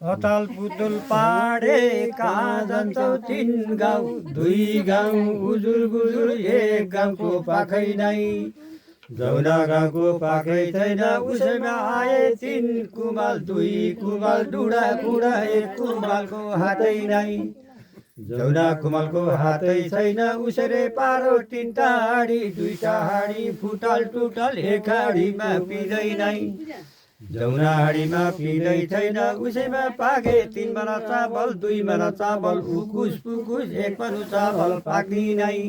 अताल पुतुल पाडे कहाँ जान्छौ तिन गाउँ दुई गाउँ उजुर गुजुर एक गाउँको पाखै नै जौना गाउँको पाखै छैन उसैमा आए तिन कुमाल दुई कुमाल डुडा कुडा एक कुमालको हातै नै जौना कुमालको हातै छैन उसरे पारो तिनटा हाडी दुईटा हाडी फुटल टुटल एक हाडीमा पिँदै नै जौना हाडीमा पिँदै छैन उसैमा पाके तीन मना चामल दुई मना चामल उकुस पुकुस एक पनु चामल पाक्दिनै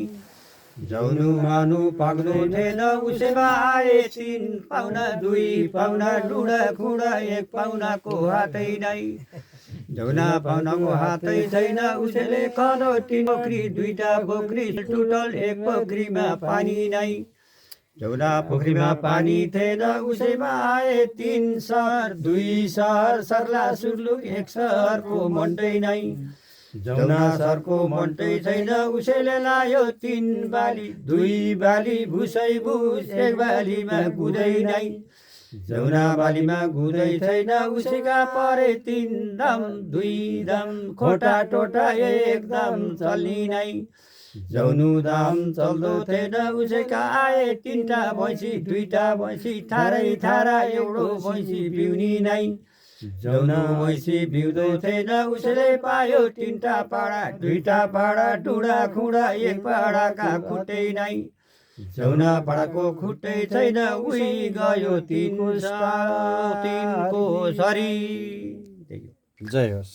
जौनु मानु पाक्नु थिएन उसैमा आए तीन पाहुना दुई पाहुना डुडा खुडा एक पाहुनाको हातै नै जौना पाहुनाको हातै छैन उसैले खनो तीन पोखरी दुईटा पोखरी टुटल एक पोखरीमा पानी नै जौना पोखरीमा पानी थिएन उसैमा आए तीन सहर दुई सहर सर्ला सुर्लुक एक सहरको मन्टै नै जौना सहरको मन्टै छैन उसैले लायो तीन बाली दुई बाली भुसै भुस एक बालीमा गुदै नै जौना बालीमा गुदै छैन उसैका परे तीन दाम दुई दाम खोटा टोटा एक दाम चल्नी नै जौनु दाम चल्दो थिएन उसैका आए तीनटा भैँसी दुईटा भैँसी थारै थारा एउटो भैँसी बिउनी नै जौनु भैँसी बिउदो थिएन उसैले पायो तीनटा पाडा दुईटा पाडा डुडा खुडा एक पाडाका खुट्टै नै जौना पाडाको खुट्टै छैन उही गयो तिनको सरी। जय होस्।